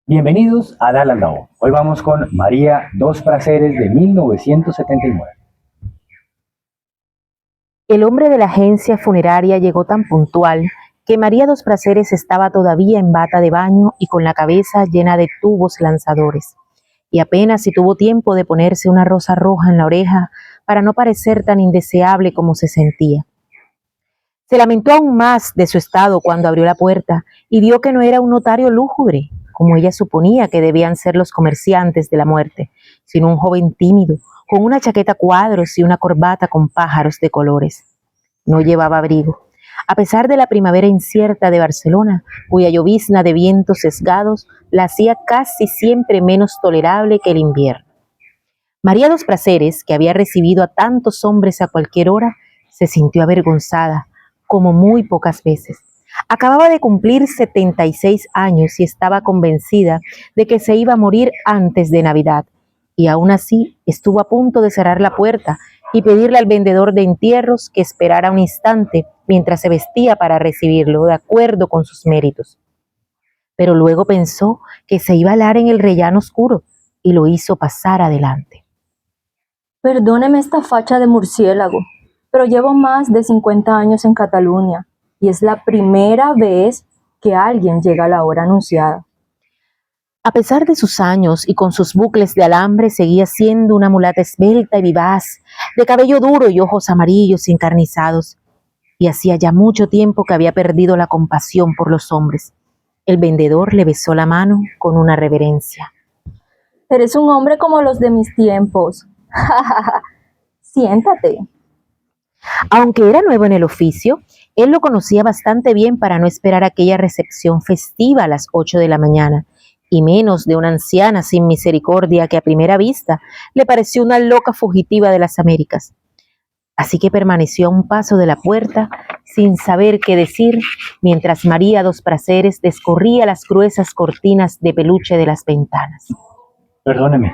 Bienvenidos a Dal al Lado. Hoy vamos con María Dos Prazeres de 1979. El hombre de la agencia funeraria llegó tan puntual que María Dos Prazeres estaba todavía en bata de baño y con la cabeza llena de tubos lanzadores, y apenas si tuvo tiempo de ponerse una rosa roja en la oreja para no parecer tan indeseable como se sentía. Se lamentó aún más de su estado cuando abrió la puerta y vio que no era un notario lúgubre, como ella suponía que debían ser los comerciantes de la muerte, sino un joven tímido, con una chaqueta a cuadros y una corbata con pájaros de colores. No llevaba abrigo. A pesar de la primavera incierta de Barcelona, cuya llovizna de vientos sesgados la hacía casi siempre menos tolerable que el invierno. María Dos Prazeres, que había recibido a tantos hombres a cualquier hora, se sintió avergonzada, como muy pocas veces. Acababa de cumplir 76 años y estaba convencida de que se iba a morir antes de Navidad, y aún así estuvo a punto de cerrar la puerta y pedirle al vendedor de entierros que esperara un instante mientras se vestía para recibirlo, de acuerdo con sus méritos. Pero luego pensó que se iba a helar en el rellano oscuro y lo hizo pasar adelante. Perdóneme esta facha de murciélago, pero llevo más de 50 años en Cataluña y es la primera vez que alguien llega a la hora anunciada. A pesar de sus años y con sus bucles de alambre, seguía siendo una mulata esbelta y vivaz, de cabello duro y ojos amarillos y encarnizados, y hacía ya mucho tiempo que había perdido la compasión por los hombres. El vendedor le besó la mano con una reverencia. Eres un hombre como los de mis tiempos. Siéntate. Aunque era nuevo en el oficio, él lo conocía bastante bien para no esperar aquella recepción festiva a las 8 de la mañana, y menos de una anciana sin misericordia que a primera vista le pareció una loca fugitiva de las Américas. Así que permaneció a un paso de la puerta sin saber qué decir, mientras María Dos Prazeres descorría las gruesas cortinas de peluche de las ventanas. Perdóneme,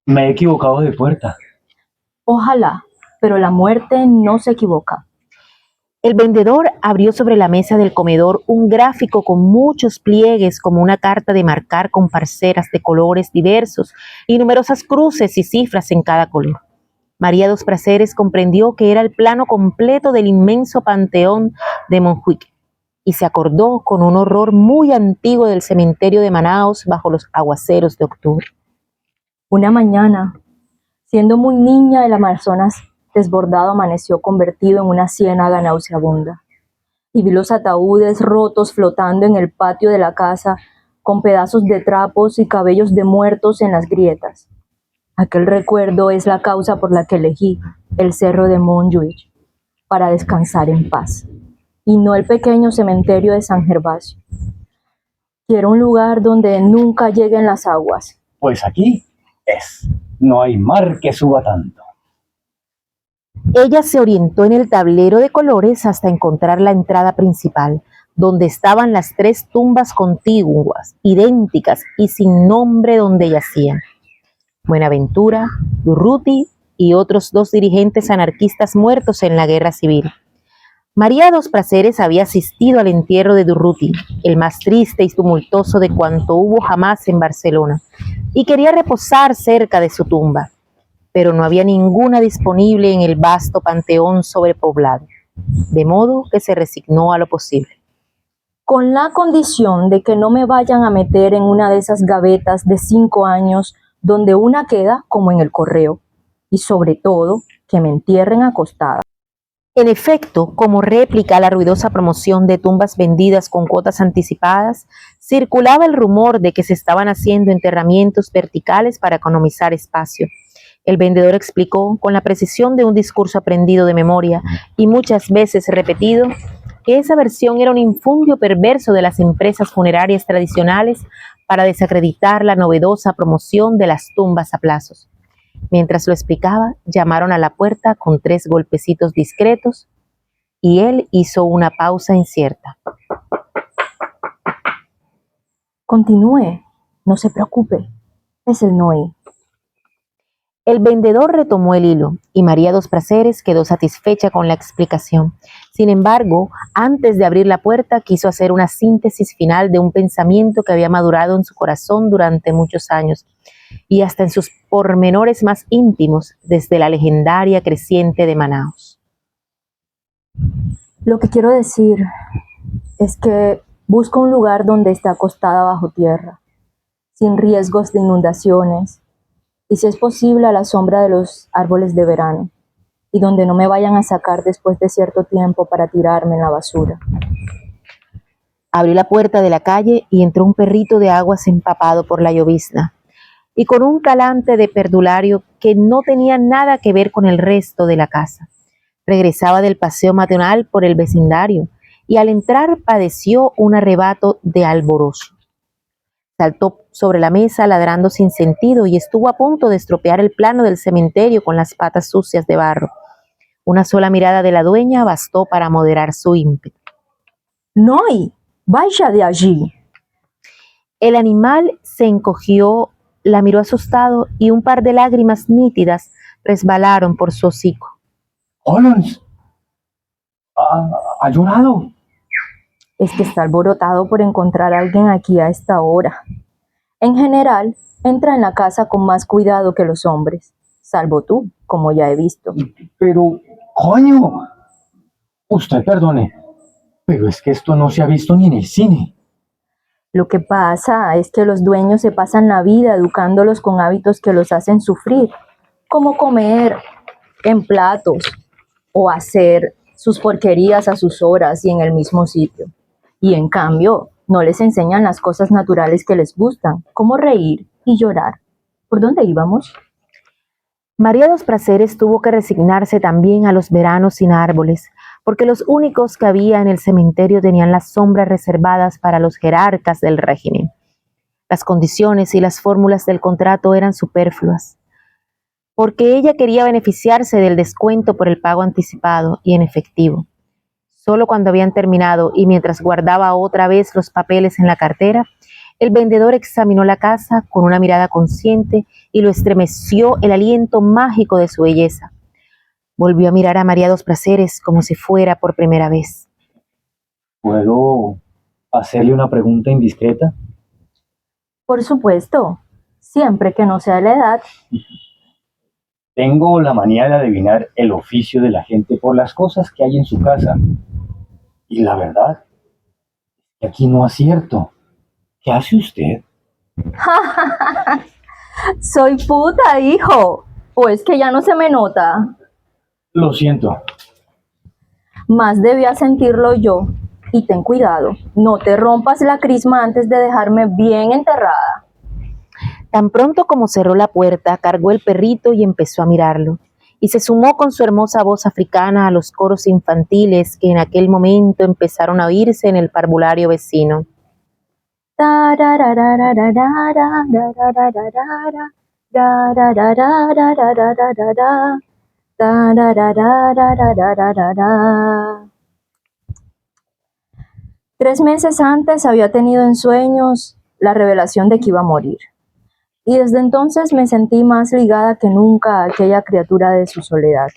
me he equivocado de puerta. Ojalá, pero la muerte no se equivoca. El vendedor abrió sobre la mesa del comedor un gráfico con muchos pliegues como una carta de marcar con parceras de colores diversos y numerosas cruces y cifras en cada color. María Dos Prazeres comprendió que era el plano completo del inmenso panteón de Montjuic y se acordó con un horror muy antiguo del cementerio de Manaos bajo los aguaceros de octubre. Una mañana, siendo muy niña, el Amazonas desbordado amaneció convertido en una ciénaga nauseabunda, y vi los ataúdes rotos flotando en el patio de la casa con pedazos de trapos y cabellos de muertos en las grietas. Aquel recuerdo es la causa por la que elegí el cerro de Montjuic para descansar en paz, y no el pequeño cementerio de San Gervasio. Quiero un lugar donde nunca lleguen las aguas. Pues aquí es. No hay mar que suba tanto. Ella se orientó en el tablero de colores hasta encontrar la entrada principal, donde estaban las 3 tumbas contiguas, idénticas y sin nombre donde yacían Buenaventura, Durruti y otros 2 dirigentes anarquistas muertos en la guerra civil. María Dos Prazeres había asistido al entierro de Durruti, el más triste y tumultuoso de cuanto hubo jamás en Barcelona, y quería reposar cerca de su tumba, pero no había ninguna disponible en el vasto panteón sobrepoblado, de modo que se resignó a lo posible. Con la condición de que no me vayan a meter en una de esas gavetas de 5 años donde una queda como en el correo, y sobre todo que me entierren acostada. En efecto, como réplica a la ruidosa promoción de tumbas vendidas con cuotas anticipadas, circulaba el rumor de que se estaban haciendo enterramientos verticales para economizar espacio. El vendedor explicó, con la precisión de un discurso aprendido de memoria y muchas veces repetido, que esa versión era un infundio perverso de las empresas funerarias tradicionales para desacreditar la novedosa promoción de las tumbas a plazos. Mientras lo explicaba, llamaron a la puerta con 3 golpecitos discretos y él hizo una pausa incierta. Continúe, no se preocupe, es el Noé. El vendedor retomó el hilo y María Dos Prazeres quedó satisfecha con la explicación. Sin embargo, antes de abrir la puerta, quiso hacer una síntesis final de un pensamiento que había madurado en su corazón durante muchos años y hasta en sus pormenores más íntimos desde la legendaria creciente de Manaos. Lo que quiero decir es que busco un lugar donde esté acostada bajo tierra, sin riesgos de inundaciones, y si es posible a la sombra de los árboles de verano, y donde no me vayan a sacar después de cierto tiempo para tirarme en la basura. Abrió la puerta de la calle y entró un perrito de aguas empapado por la llovizna, y con un talante de perdulario que no tenía nada que ver con el resto de la casa. Regresaba del paseo matinal por el vecindario, y al entrar padeció un arrebato de alborozo. Saltó sobre la mesa ladrando sin sentido y estuvo a punto de estropear el plano del cementerio con las patas sucias de barro. Una sola mirada de la dueña bastó para moderar su ímpetu. ¡Noi! ¡Vaya de allí! El animal se encogió, la miró asustado y un par de lágrimas nítidas resbalaron por su hocico. ¡Holmes! ¿Ha llorado? Es que está alborotado por encontrar a alguien aquí a esta hora. En general, entra en la casa con más cuidado que los hombres, salvo tú, como ya he visto. Pero, coño, usted perdone, pero es que esto no se ha visto ni en el cine. Lo que pasa es que los dueños se pasan la vida educándolos con hábitos que los hacen sufrir, como comer en platos o hacer sus porquerías a sus horas y en el mismo sitio. Y en cambio, no les enseñan las cosas naturales que les gustan, como reír y llorar. ¿Por dónde íbamos? María Dos Prazeres tuvo que resignarse también a los veranos sin árboles, porque los únicos que había en el cementerio tenían las sombras reservadas para los jerarcas del régimen. Las condiciones y las fórmulas del contrato eran superfluas, porque ella quería beneficiarse del descuento por el pago anticipado y en efectivo. Solo cuando habían terminado y mientras guardaba otra vez los papeles en la cartera, el vendedor examinó la casa con una mirada consciente y lo estremeció el aliento mágico de su belleza. Volvió a mirar a María Dos Prazeres como si fuera por primera vez. ¿Puedo hacerle una pregunta indiscreta? Por supuesto, siempre que no sea la edad. Tengo la manía de adivinar el oficio de la gente por las cosas que hay en su casa. Y la verdad, que aquí no acierto. ¿Qué hace usted? Soy puta, hijo. ¿O es que ya no se me nota? Lo siento. Más debía sentirlo yo. Y ten cuidado, no te rompas la crisma antes de dejarme bien enterrada. Tan pronto como cerró la puerta, cargó el perrito y empezó a mirarlo. Y se sumó con su hermosa voz africana a los coros infantiles que en aquel momento empezaron a oírse en el parvulario vecino. Tres meses antes había tenido en sueños la revelación de que iba a morir. Y desde entonces me sentí más ligada que nunca a aquella criatura de su soledad.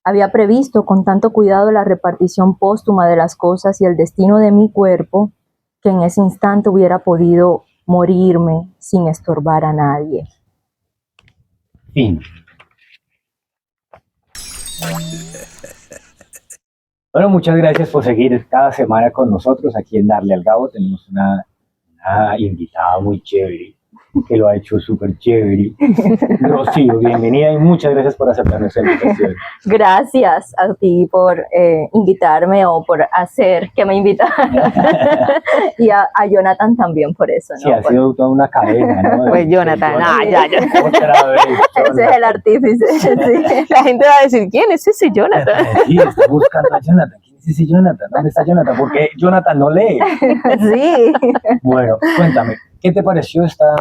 Había previsto con tanto cuidado la repartición póstuma de las cosas y el destino de mi cuerpo, que en ese instante hubiera podido morirme sin estorbar a nadie. Fin. Bueno, muchas gracias por seguir cada semana con nosotros aquí en Darle al Gabo. Tenemos una invitada muy chévere, que lo ha hecho súper chévere. Rocío, bienvenida y muchas gracias por aceptar nuestra invitación. Gracias a ti por invitarme o por hacer que me invitaran. Y a Jonathan también por eso, ¿no? Sí, ha sido toda una cadena, ¿no? Pues Jonathan, ya. Otra vez, Ese es el artífice. Sí. La gente va a decir, ¿quién es ese Jonathan? Sí, está buscando a Jonathan. ¿Quién es ese Jonathan? ¿Dónde está Jonathan? Porque Jonathan no lee. Sí. Bueno, cuéntame, ¿qué te pareció esta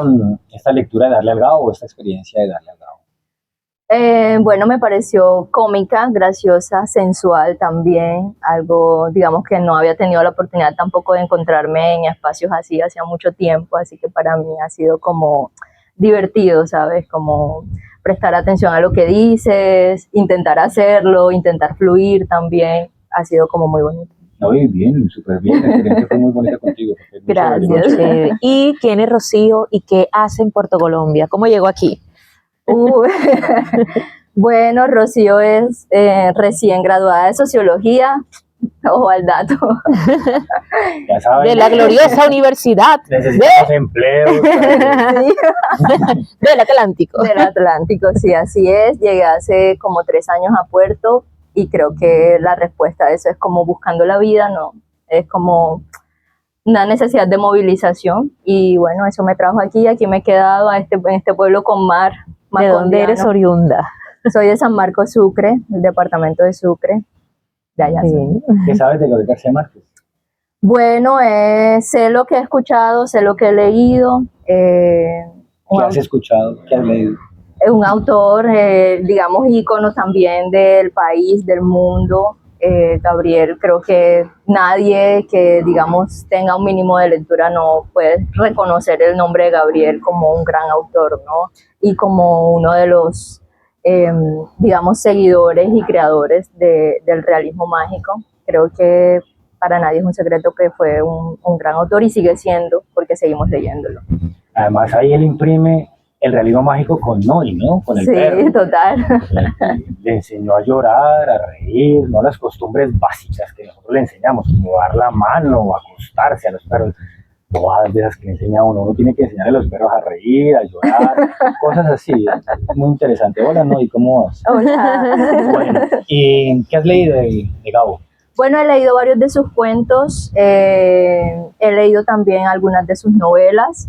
lectura de Darle al Gabo o esta experiencia de Darle al Gabo? Bueno, me pareció cómica, graciosa, sensual también, algo, digamos, que no había tenido la oportunidad tampoco de encontrarme en espacios así hacía mucho tiempo, así que para mí ha sido como divertido, ¿sabes? Como prestar atención a lo que dices, intentar hacerlo, intentar fluir también, ha sido como muy bonito. No, y bien, súper bien, la experiencia fue muy bonita contigo. Muy chévere, muy Gracias. chévere. ¿Y quién es Rocío y qué hace en Puerto Colombia? ¿Cómo llegó aquí? Uh, Bueno, Rocío es recién graduada de Sociología, ojo al dato. Ya saben, De la gloriosa universidad necesitamos empleos. Sí, del Atlántico. del Atlántico, sí, así es. Llegué hace como 3 años a Puerto y creo que la respuesta a eso es como buscando la vida, ¿no? Es como una necesidad de movilización y bueno, eso me trajo aquí me he quedado en este pueblo con mar. ¿De dónde eres macondiano. oriunda? Soy de San Marcos, Sucre, el departamento de Sucre, de allá. Sí. ¿Qué sabes de Gabriel García Márquez? Bueno, sé lo que he escuchado, sé lo que he leído. ¿Qué has escuchado? ¿Qué has leído? Es un autor, digamos, ícono también del país, del mundo. Gabriel, creo que nadie que, digamos, tenga un mínimo de lectura no puede reconocer el nombre de Gabriel como un gran autor, ¿no? Y como uno de los, digamos, seguidores y creadores del realismo mágico. Creo que para nadie es un secreto que fue un gran autor y sigue siendo, porque seguimos leyéndolo. Además, ahí él imprime el realismo mágico con Nori, ¿no? Con el Sí, perro. total. Le enseñó a llorar, a reír, no las costumbres básicas que nosotros le enseñamos, como dar la mano o acostarse a los perros. Bobadas de esas que le enseña a uno. Uno tiene que enseñar a los perros a reír, a llorar, cosas así. Es muy interesante. Hola, Nori, ¿cómo vas? Hola. Bueno, ¿y qué has leído de Gabo? Bueno, he leído varios de sus cuentos, he leído también algunas de sus novelas.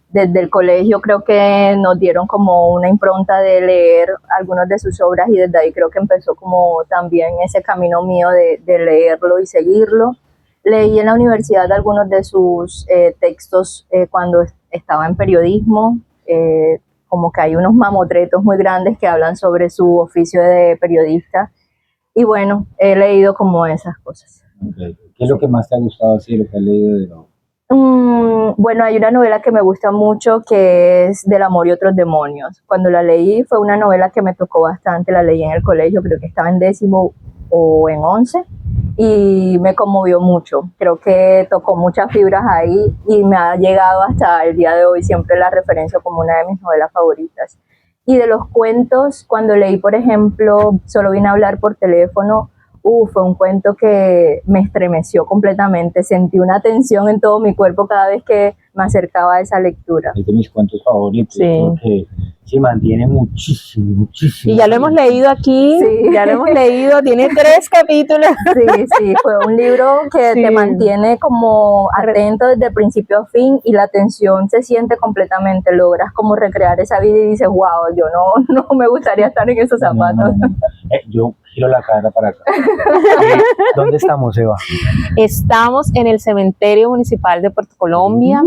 Desde el colegio creo que nos dieron como una impronta de leer algunas de sus obras y desde ahí creo que empezó como también ese camino mío de leerlo y seguirlo. Leí en la universidad algunos de sus textos cuando estaba en periodismo, como que hay unos mamotretos muy grandes que hablan sobre su oficio de periodista y bueno, he leído como esas cosas. Okay. ¿Qué es lo que más te ha gustado así, lo que has leído de Gabo? Bueno, hay una novela que me gusta mucho que es Del amor y otros demonios. Cuando la leí fue una novela que me tocó bastante, la leí en el colegio, creo que estaba en 10º o en 11 y me conmovió mucho. Creo que tocó muchas fibras ahí y me ha llegado hasta el día de hoy, siempre la referencio como una de mis novelas favoritas. Y de los cuentos, cuando leí, por ejemplo, Solo vine a hablar por teléfono, fue un cuento que me estremeció completamente, sentí una tensión en todo mi cuerpo cada vez que me acercaba a esa lectura. Es de mis cuentos favoritos, Sí. porque se mantiene muchísimo, muchísimo. Y ya lo hemos leído aquí, Sí. ya lo hemos leído, tiene 3 capítulos. Sí, sí, fue un libro que Sí. te mantiene como atento desde principio a fin y la tensión se siente completamente, logras como recrear esa vida y dices, wow, yo no me gustaría estar en esos zapatos. No. Yo giro la cara para acá. ¿Dónde estamos, Eva? Estamos en el cementerio municipal de Puerto Colombia.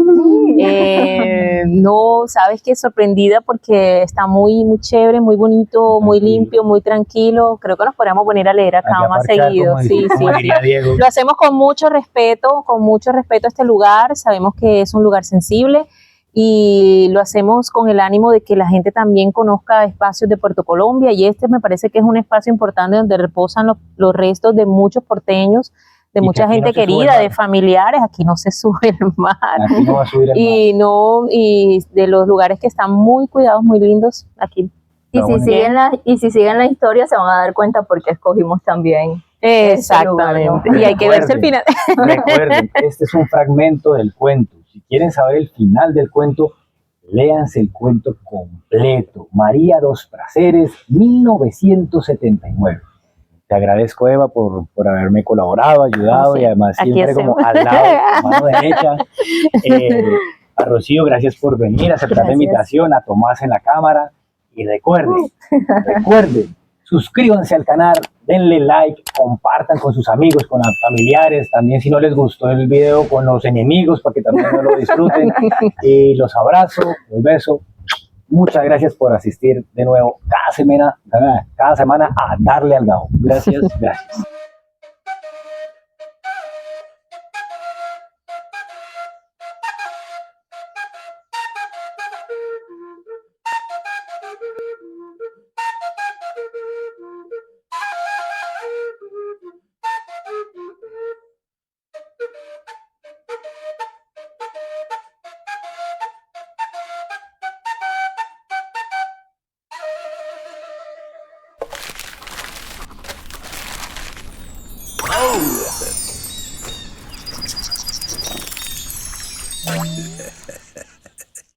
No, sabes que sorprendida porque está muy, muy chévere, muy bonito, muy limpio, muy tranquilo. Creo que nos podríamos poner a leer acá Aquí a más parchar, seguido. como Sí, como sí. diría Diego. Lo hacemos con mucho respeto a este lugar. Sabemos que es un lugar sensible y lo hacemos con el ánimo de que la gente también conozca espacios de Puerto Colombia y este me parece que es un espacio importante donde reposan los restos de muchos porteños, de Y que mucha aquí gente no se sube el querida, mar. de familiares. Aquí no se sube el mar. Aquí no va a subir el mar. Y de los lugares que están muy cuidados, muy lindos aquí. Y Pero si, bueno. siguen la historia se van a dar cuenta porque escogimos también Exactamente. ese lugar, ¿no? Y hay que verse el final. Recuerden, este es un fragmento del cuento. Si quieren saber el final del cuento, léanse el cuento completo. María dos Prazeres, 1979. Te agradezco, Eva, por haberme colaborado, ayudado Sí, y además aquí siempre como hacemos. al lado, a mano derecha. A Rocío, gracias por venir, aceptar la Gracias. invitación, a Tomás en la cámara. Y recuerden, suscríbanse al canal, denle like, compartan con sus amigos, con los familiares, también si no les gustó el video con los enemigos para que también lo disfruten. Y los abrazo, los beso. Muchas gracias por asistir de nuevo cada semana a Darle al Gabo. Gracias, gracias. Oh.